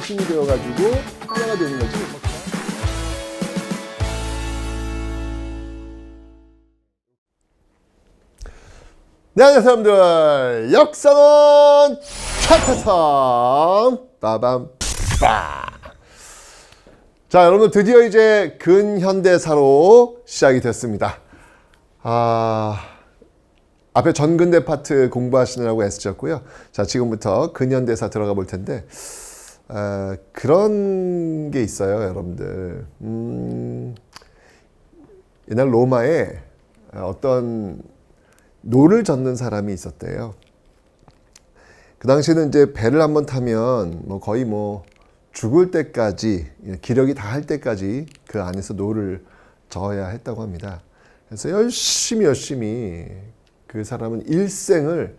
힘이 되어가지고 하나가 되는 거지. 네, 안녕하세요 여러분들. 역사는 차차상 빠밤 빠. 자, 여러분 드디어 이제 근현대사로 시작이 됐습니다. 앞에 전근대 파트 공부하시느라고 애쓰셨고요. 자, 지금부터 근현대사 들어가 볼 텐데 그런 게 있어요, 여러분들. 옛날 로마에 어떤 노를 젓는 사람이 있었대요. 그 당시에는 이제 배를 한번 타면 거의 죽을 때까지, 기력이 다 할 때까지 그 안에서 노를 저어야 했다고 합니다. 그래서 열심히 그 사람은 일생을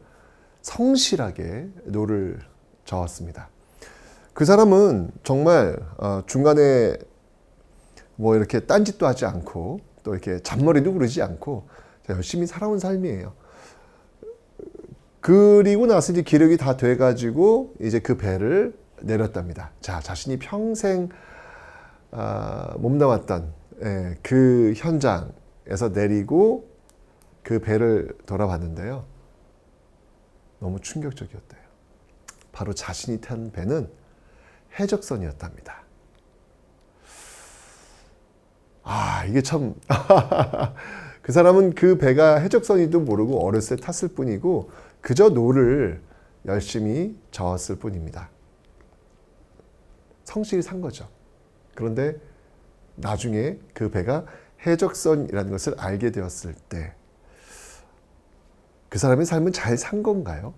성실하게 노를 저었습니다. 그 사람은 정말 중간에 이렇게 딴짓도 하지 않고 또 이렇게 잔머리도 그러지 않고 열심히 살아온 삶이에요. 그리고 나서 이제 기력이 다 돼가지고 이제 그 배를 내렸답니다. 자, 자신이 평생 몸담았던 그 현장에서 내리고 그 배를 돌아봤는데요. 너무 충격적이었대요. 바로 자신이 탄 배는 해적선이었답니다. 이게 참 그 사람은 그 배가 해적선인지도 모르고 어렸을 때 탔을 뿐이고 그저 노를 열심히 저었을 뿐입니다. 성실히 산 거죠. 그런데 나중에 그 배가 해적선이라는 것을 알게 되었을 때 그 사람의 삶은 잘 산 건가요?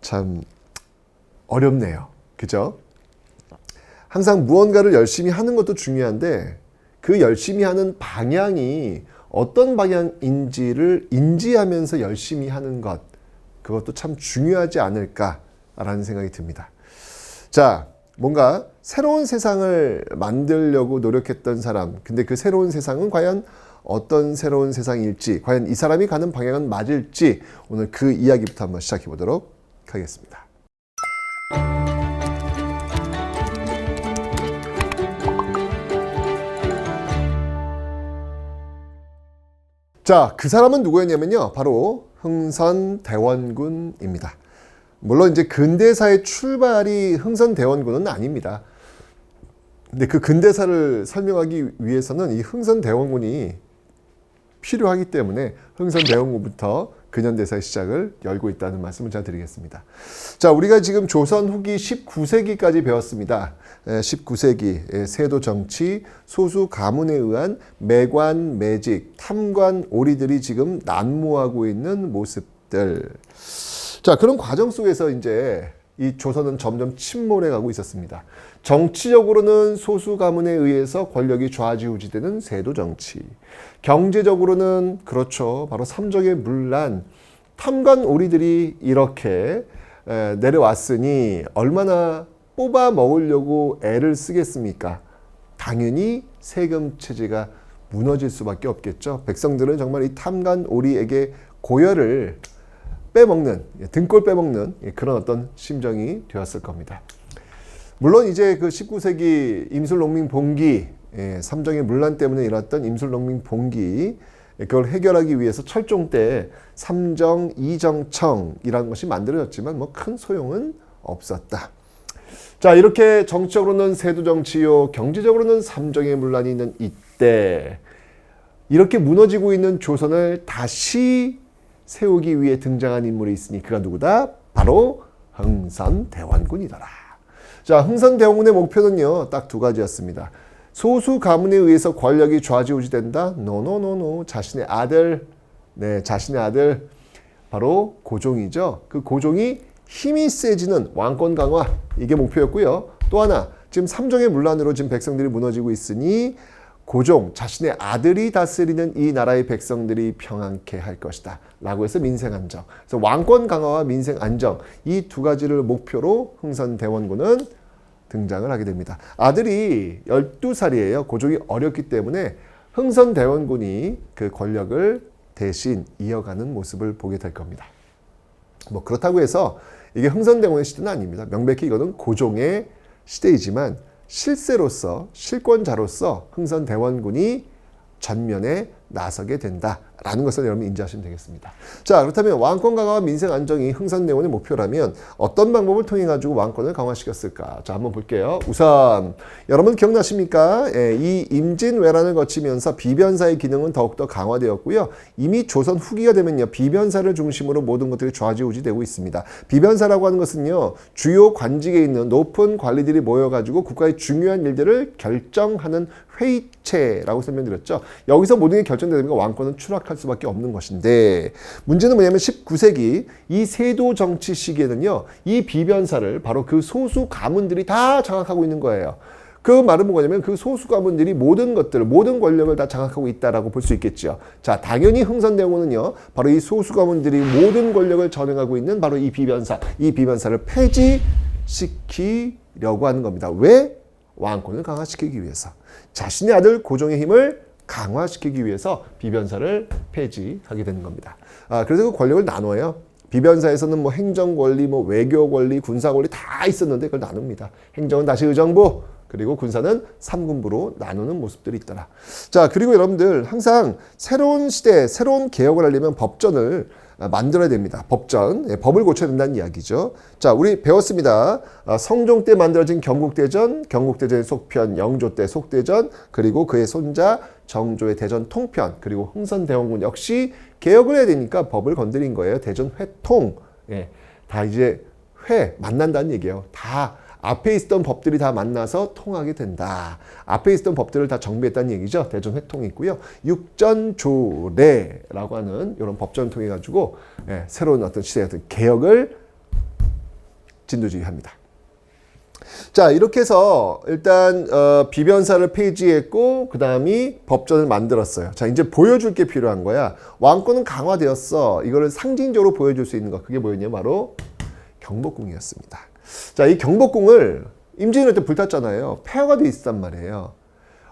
참 어렵네요. 그죠? 항상 무언가를 열심히 하는 것도 중요한데 그 열심히 하는 방향이 어떤 방향인지를 인지하면서 열심히 하는 것, 그것도 참 중요하지 않을까라는 생각이 듭니다. 자, 뭔가 새로운 세상을 만들려고 노력했던 사람, 근데 그 새로운 세상은 과연 어떤 새로운 세상일지, 과연 이 사람이 가는 방향은 맞을지, 오늘 그 이야기부터 한번 시작해 보도록 하겠습니다. 자, 그 사람은 누구였냐면요, 바로 흥선대원군입니다. 물론 이제 근대사의 출발이 흥선대원군은 아닙니다. 근데 그 근대사를 설명하기 위해서는 이 흥선대원군이 필요하기 때문에 흥선대원군부터 근현대사의 시작을 열고 있다는 말씀을 제가 드리겠습니다. 자, 우리가 지금 조선 후기 19세기까지 배웠습니다. 19세기 세도 정치, 소수 가문에 의한 매관, 매직, 탐관, 오리들이 지금 난무하고 있는 모습들. 자, 그런 과정 속에서 이제 이 조선은 점점 침몰해 가고 있었습니다. 정치적으로는 소수 가문에 의해서 권력이 좌지우지되는 세도 정치. 경제적으로는 그렇죠. 바로 삼적의 문란, 탐관 오리들이 이렇게 내려왔으니 얼마나 뽑아 먹으려고 애를 쓰겠습니까? 당연히 세금 체제가 무너질 수밖에 없겠죠. 백성들은 정말 이 탐관 오리에게 고열을 빼먹는, 등골 빼먹는 그런 어떤 심정이 되었을 겁니다. 물론 이제 그 19세기 임술농민 봉기, 삼정의 문란 때문에 일어났던 임술농민 봉기, 그걸 해결하기 위해서 철종 때 삼정 이정청이라는 것이 만들어졌지만 큰 소용은 없었다. 자, 이렇게 정치적으로는 세도 정치요, 경제적으로는 삼정의 문란이 있는 이때 이렇게 무너지고 있는 조선을 다시 세우기 위해 등장한 인물이 있으니 그가 누구다? 바로 흥선대원군이더라. 자, 흥선대원군의 목표는요, 딱 두 가지였습니다. 소수 가문에 의해서 권력이 좌지우지된다? 노노노노. 자신의 아들, 자신의 아들, 바로 고종이죠. 그 고종이 힘이 세지는 왕권 강화, 이게 목표였고요. 또 하나, 지금 삼정의 문란으로 지금 백성들이 무너지고 있으니 고종, 자신의 아들이 다스리는 이 나라의 백성들이 평안케 할 것이다 라고 해서 민생안정. 그래서 왕권 강화와 민생안정, 이 두 가지를 목표로 흥선대원군은 등장을 하게 됩니다. 아들이 12살이에요. 고종이 어렸기 때문에 흥선대원군이 그 권력을 대신 이어가는 모습을 보게 될 겁니다. 뭐 그렇다고 해서 이게 흥선대원의 시대는 아닙니다. 명백히 이거는 고종의 시대이지만 실세로서 실권자로서 흥선대원군이 전면에 나서게 된다라는 것을 여러분 인지하시면 되겠습니다. 자, 그렇다면 왕권 강화와 민생 안정이 흥선대원의 목표라면 어떤 방법을 통해 가지고 왕권을 강화시켰을까? 자, 한번 볼게요. 우선 여러분 기억나십니까? 이 임진왜란을 거치면서 비변사의 기능은 더욱더 강화되었고요. 이미 조선 후기가 되면요, 비변사를 중심으로 모든 것들이 좌지우지되고 있습니다. 비변사라고 하는 것은요, 주요 관직에 있는 높은 관리들이 모여가지고 국가의 중요한 일들을 결정하는 회의체라고 설명드렸죠. 여기서 모든 게 결정되니까 왕권은 추락할 수밖에 없는 것인데, 문제는 뭐냐면 19세기 이 세도 정치 시기에는요, 이 비변사를 바로 그 소수 가문들이 다 장악하고 있는 거예요. 그 말은 뭐냐면 그 소수 가문들이 모든 것들, 모든 권력을 다 장악하고 있다라고 볼 수 있겠죠. 자, 당연히 흥선대원군은요, 바로 이 소수 가문들이 모든 권력을 전행하고 있는 바로 이 비변사를 폐지시키려고 하는 겁니다. 왜? 왕권을 강화시키기 위해서. 자신의 아들 고종의 힘을 강화시키기 위해서 비변사를 폐지하게 되는 겁니다. 그래서 그 권력을 나눠요. 비변사에서는 뭐 행정권리, 뭐 외교권리, 군사권리 다 있었는데 그걸 나눕니다. 행정은 다시 의정부, 그리고 군사는 3군부로 나누는 모습들이 있더라. 자, 그리고 여러분들 항상 새로운 시대, 새로운 개혁을 하려면 법전을 만들어야 됩니다. 법전, 법을 고쳐야 된다는 이야기죠. 자, 우리 배웠습니다. 성종 때 만들어진 경국대전, 경국대전의 속편, 영조 때 속대전, 그리고 그의 손자 정조의 대전 통편, 그리고 흥선대원군 역시 개혁을 해야 되니까 법을 건드린 거예요. 대전 회통. 다 이제 만난다는 얘기예요. 다 앞에 있었던 법들이 다 만나서 통하게 된다. 앞에 있었던 법들을 다 정비했다는 얘기죠. 대전 회통이 있고요. 육전조례라고 하는 이런 법전을 통해 가지고 새로운 어떤 시대의 어떤 개혁을 진두지휘합니다. 자, 이렇게 해서 일단 비변사를 폐지했고 그 다음이 법전을 만들었어요. 자, 이제 보여줄 게 필요한 거야. 왕권은 강화되었어. 이거를 상징적으로 보여줄 수 있는 거. 그게 뭐였냐? 바로 경복궁이었습니다. 자, 이 경복궁을 임진왜란 때 불탔잖아요. 폐허가 돼 있었단 말이에요.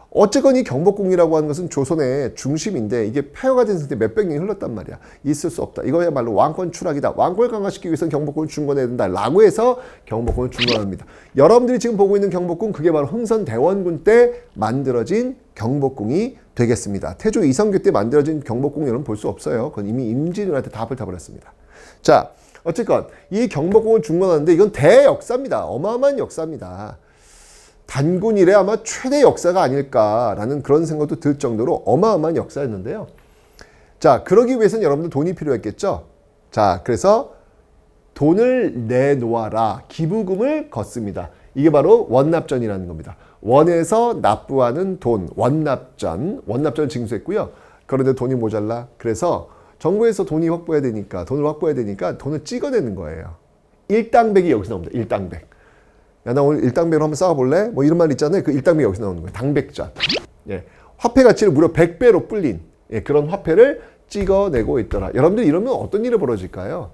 어쨌건 이 경복궁이라고 하는 것은 조선의 중심인데 이게 폐허가 된 상태 몇백 년이 흘렀단 말이야. 있을 수 없다. 이거야말로 왕권 추락이다. 왕권을 강화시키기 위해서는 경복궁을 중건해야 된다. 라고 해서 경복궁을 중건합니다. 여러분들이 지금 보고 있는 경복궁, 그게 바로 흥선대원군 때 만들어진 경복궁이 되겠습니다. 태조 이성규 때 만들어진 경복궁 여러분 볼 수 없어요. 그건 이미 임진왜란 때 다 불타버렸습니다. 자, 어쨌건 이 경복궁을 중건하는데 이건 대역사입니다. 어마어마한 역사입니다. 단군 이래 아마 최대 역사가 아닐까라는 그런 생각도 들 정도로 어마어마한 역사였는데요. 자, 그러기 위해서는 여러분들 돈이 필요했겠죠. 자, 그래서 돈을 내놓아라. 기부금을 걷습니다. 이게 바로 원납전이라는 겁니다. 원에서 납부하는 돈, 원납전을 징수했고요. 그런데 돈이 모자라. 그래서 정부에서 돈을 확보해야 되니까 돈을 찍어내는 거예요. 일당백이 여기서 나옵니다. 일당백. 야, 나 오늘 일당백으로 한번 싸워볼래? 뭐 이런 말 있잖아요. 그 일당백이 여기서 나오는 거예요. 당백전. 화폐 가치를 무려 100배로 불린 그런 화폐를 찍어내고 있더라. 여러분들 이러면 어떤 일이 벌어질까요?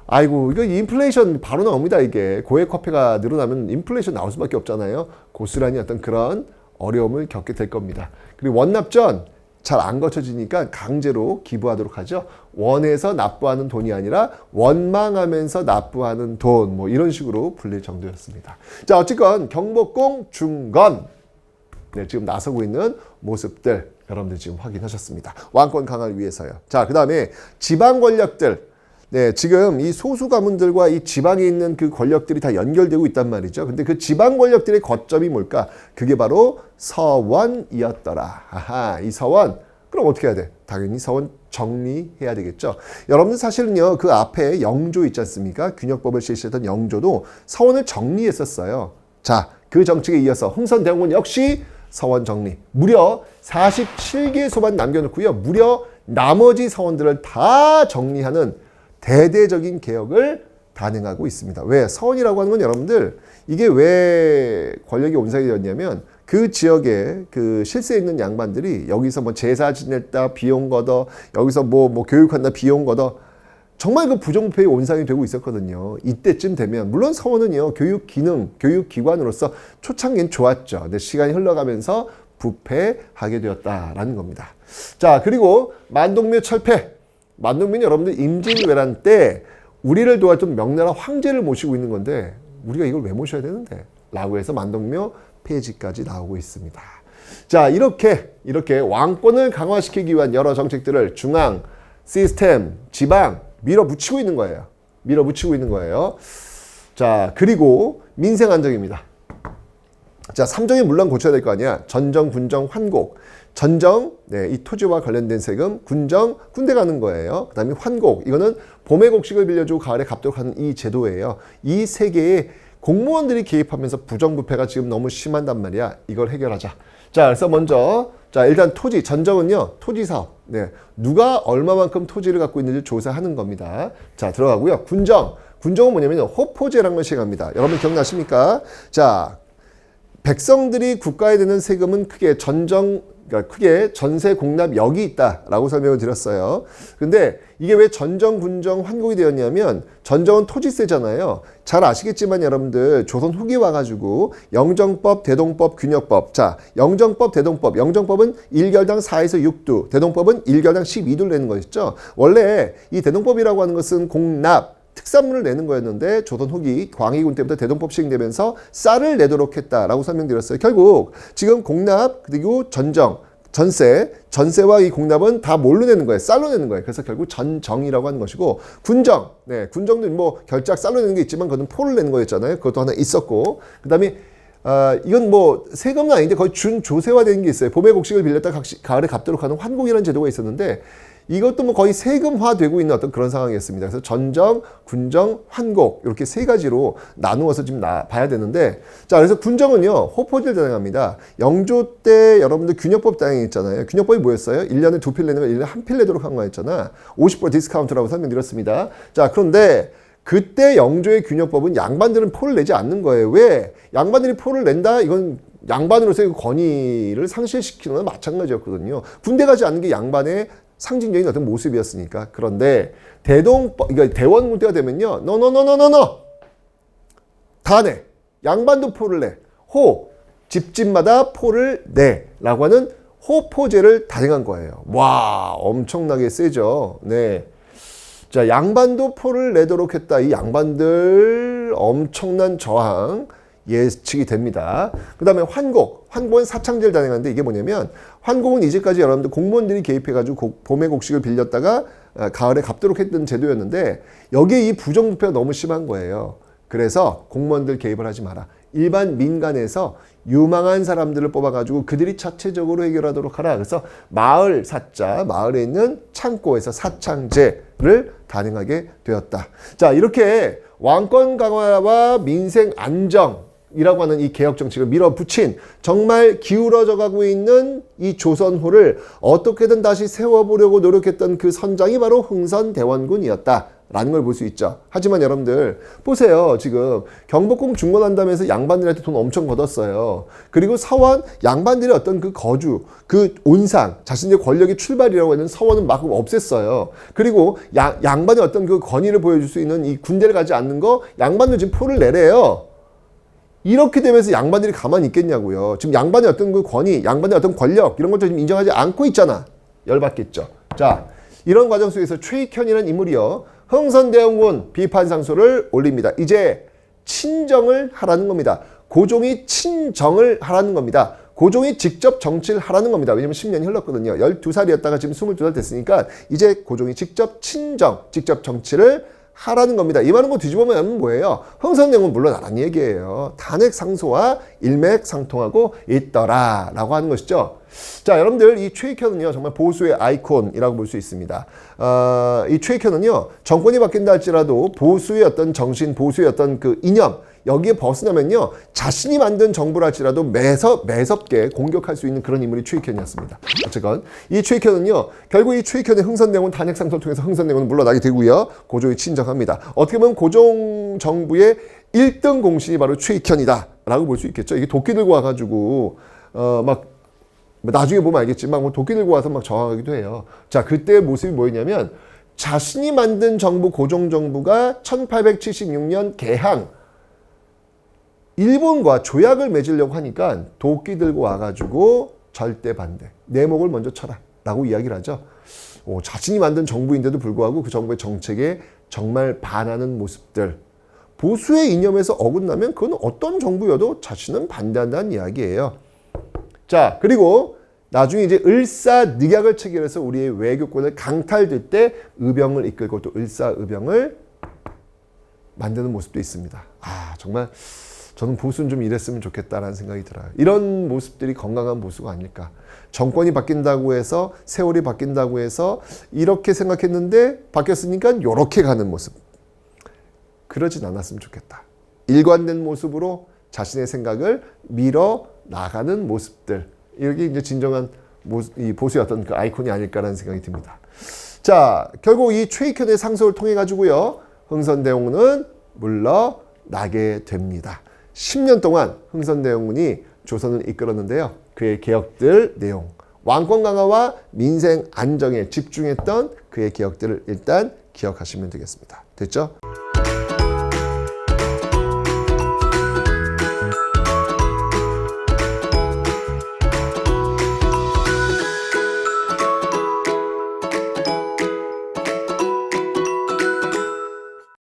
아이고, 이거 인플레이션 바로 나옵니다. 이게 고액 화폐가 늘어나면 인플레이션 나올 수밖에 없잖아요. 고스란히 어떤 그런 어려움을 겪게 될 겁니다. 그리고 원납전 잘 안 거쳐지니까 강제로 기부하도록 하죠. 원에서 납부하는 돈이 아니라 원망하면서 납부하는 돈, 뭐 이런 식으로 불릴 정도였습니다. 자, 어쨌건 경복궁 중건, 지금 나서고 있는 모습들 여러분들 지금 확인하셨습니다. 왕권 강화를 위해서요. 자, 그 다음에 지방 권력들. 지금 이 소수 가문들과 이 지방에 있는 그 권력들이 다 연결되고 있단 말이죠. 근데 그 지방 권력들의 거점이 뭘까? 그게 바로 서원이었더라. 아하, 이 서원. 그럼 어떻게 해야 돼? 당연히 서원 정리해야 되겠죠. 여러분들 사실은요, 그 앞에 영조 있지 않습니까? 균역법을 실시했던 영조도 서원을 정리했었어요. 자, 그 정책에 이어서 흥선대원군 역시 서원 정리. 무려 47개소만 남겨놓고요. 무려 나머지 서원들을 다 정리하는 대대적인 개혁을 단행하고 있습니다. 왜? 서원이라고 하는 건 여러분들 이게 왜 권력이 온상이 되었냐면 그 지역에 그 실세에 있는 양반들이 여기서 뭐 제사 지냈다 비용 걷어, 여기서 뭐 교육한다 비용 걷어, 정말 그 부정부패의 온상이 되고 있었거든요. 이때쯤 되면 물론 서원은요 교육 기능, 교육 기관으로서 초창기는 좋았죠. 근데 시간이 흘러가면서 부패하게 되었다라는 겁니다. 자, 그리고 만동묘 철폐. 만동묘는 여러분들 임진왜란 때 우리를 도와준 명나라 황제를 모시고 있는 건데 우리가 이걸 왜 모셔야 되는데? 라고 해서 만동묘 폐지까지 나오고 있습니다. 자, 이렇게 왕권을 강화시키기 위한 여러 정책들을 중앙, 시스템, 지방 밀어붙이고 있는 거예요. 밀어붙이고 있는 거예요. 자, 그리고 민생 안정입니다. 자, 삼정이 물론 고쳐야 될 거 아니야. 전정, 군정, 환곡. 전정, 네, 이 토지와 관련된 세금, 군정, 군대 가는 거예요. 그 다음에 환곡, 이거는 봄에 곡식을 빌려주고 가을에 갚도록 하는 이 제도예요. 이 세 개의 공무원들이 개입하면서 부정부패가 지금 너무 심한단 말이야. 이걸 해결하자. 자, 그래서 먼저, 자, 일단 토지, 전정은요, 토지 사업. 네, 누가 얼마만큼 토지를 갖고 있는지 조사하는 겁니다. 자, 들어가고요. 군정. 군정은 뭐냐면 호포제라는 걸 시행합니다. 여러분 기억나십니까? 자, 백성들이 국가에 내는 세금은 크게 크게 전세 공납력이 있다라고 설명을 드렸어요. 근데 이게 왜 전정, 군정, 환곡이 되었냐면 전정은 토지세잖아요. 잘 아시겠지만 여러분들 조선 후기 와가지고 영정법, 대동법, 균역법. 자, 영정법, 대동법. 영정법은 1결당 4에서 6두. 대동법은 1결당 12두를 내는 것이죠. 원래 이 대동법이라고 하는 것은 공납, 특산물을 내는 거였는데 조선 후기 광해군 때부터 대동법 시행되면서 쌀을 내도록 했다라고 설명드렸어요. 결국 지금 공납 그리고 전정, 전세와 이 공납은 다 뭘로 내는 거예요? 쌀로 내는 거예요. 그래서 결국 전정이라고 하는 것이고 군정, 네, 군정도 뭐 결작 쌀로 내는 게 있지만 그것은 포를 내는 거였잖아요. 그것도 하나 있었고 그다음에 이건 뭐 세금은 아닌데 거의 준조세화되는 게 있어요. 봄에 곡식을 빌렸다 가을에 갚도록 하는 환곡이라는 제도가 있었는데 이것도 뭐 거의 세금화되고 있는 어떤 그런 상황이었습니다. 그래서 전정, 군정, 환곡 이렇게 세 가지로 나누어서 지금 봐야 되는데 자, 그래서 군정은요 호포제를 단행합니다. 영조 때 여러분들 균역법 단행했잖아요. 균역법이 뭐였어요? 1년에 2필 내는 거 1년에 1필 내도록 한 거였잖아. 50% 디스카운트라고 설명드렸습니다. 자, 그런데 그때 영조의 균역법은 양반들은 포를 내지 않는 거예요. 왜? 양반들이 포를 낸다? 이건 양반으로서의 권위를 상실시키는 건 마찬가지였거든요. 군대 가지 않는 게 양반의 상징적인 어떤 모습이었으니까. 그런데 대동법, 그러니까 대원군 때가 되면요, 노노노노노노 다 내. 양반도 포를 내. 집집마다 포를 내라고 하는 호포제를 단행한 거예요. 와, 엄청나게 세죠. 네. 자, 양반도 포를 내도록 했다. 이 양반들 엄청난 저항 예측이 됩니다. 그 다음에 환곡은 사창제를 단행하는데 이게 뭐냐면 환곡은 이제까지 여러분들 공무원들이 개입해가지고 봄에 곡식을 빌렸다가 가을에 갚도록 했던 제도였는데 여기에 이 부정부패가 너무 심한 거예요. 그래서 공무원들 개입을 하지 마라. 일반 민간에서 유망한 사람들을 뽑아가지고 그들이 자체적으로 해결하도록 하라. 그래서 마을에 있는 창고에서 사창제를 단행하게 되었다. 자, 이렇게 왕권 강화와 민생 안정 이라고 하는 이 개혁 정책을 밀어붙인 정말 기울어져 가고 있는 이 조선호를 어떻게든 다시 세워보려고 노력했던 그 선장이 바로 흥선대원군이었다라는 걸 볼 수 있죠. 하지만 여러분들 보세요. 지금 경복궁 중건한다면서 양반들한테 돈 엄청 걷었어요. 그리고 서원 양반들의 어떤 그 거주, 그 온상, 자신의 권력의 출발이라고 하는 서원은 막 없앴어요. 그리고 양반의 어떤 그 권위를 보여줄 수 있는 이 군대를 가지 않는 거 양반들 지금 포를 내래요. 이렇게 되면서 양반들이 가만히 있겠냐고요. 지금 양반의 어떤 그 권위, 양반의 어떤 권력 이런 것도 지금 인정하지 않고 있잖아. 열받겠죠. 자, 이런 과정 속에서 최익현이라는 인물이요. 흥선대원군 비판 상소를 올립니다. 이제 친정을 하라는 겁니다. 고종이 친정을 하라는 겁니다. 고종이 직접 정치를 하라는 겁니다. 왜냐면 10년이 흘렀거든요. 12살이었다가 지금 22살 됐으니까 이제 고종이 직접 직접 정치를 하라는 겁니다. 이 말은 거 뒤집어보면 뭐예요? 흥선대원군 물러나라는 얘기예요. 탄핵 상소와 일맥상통하고 있더라 라고 하는 것이죠. 자, 여러분들 이 최익현은요 정말 보수의 아이콘이라고 볼 수 있습니다. 이 최익현은요 정권이 바뀐다 할지라도 보수의 어떤 정신, 보수의 어떤 그 이념 여기에 벗어나면요 자신이 만든 정부를 할지라도 매섭게 공격할 수 있는 그런 인물이 최익현이었습니다. 어쨌건 이 최익현은요 결국 이 최익현의 흥선대원군 탄핵 상소를 통해서 흥선대원군 물러나게 되고요 고종이 친정합니다. 어떻게 보면 고종 정부의 1등 공신이 바로 최익현이다 라고 볼 수 있겠죠. 이게 도끼 들고 와가지고 막 나중에 보면 알겠지만 뭐 도끼 들고 와서 막 저항하기도 해요. 자, 그때의 모습이 뭐였냐면 자신이 만든 정부 고종 정부가 1876년 개항 일본과 조약을 맺으려고 하니까 도끼 들고 와가지고 절대 반대. 내 목을 먼저 쳐라. 라고 이야기를 하죠. 자신이 만든 정부인데도 불구하고 그 정부의 정책에 정말 반하는 모습들, 보수의 이념에서 어긋나면 그건 어떤 정부여도 자신은 반대한다는 이야기예요. 자, 그리고 나중에 이제 을사늑약을 체결해서 우리의 외교권을 강탈될 때 의병을 이끌고 또 을사의병을 만드는 모습도 있습니다. 아, 정말 저는 보수는 좀 이랬으면 좋겠다라는 생각이 들어요. 이런 모습들이 건강한 보수가 아닐까. 정권이 바뀐다고 해서, 세월이 바뀐다고 해서 이렇게 생각했는데 바뀌었으니까 이렇게 가는 모습. 그러진 않았으면 좋겠다. 일관된 모습으로 자신의 생각을 밀어 나가는 모습들. 이게 이제 진정한 이 보수의 어떤 그 아이콘이 아닐까라는 생각이 듭니다. 자, 결국 이 최익현의 상소를 통해 가지고요, 흥선대원군은 물러나게 됩니다. 10년 동안 흥선대원군이 조선을 이끌었는데요. 그의 개혁들 내용, 왕권 강화와 민생 안정에 집중했던 그의 개혁들을 일단 기억하시면 되겠습니다. 됐죠?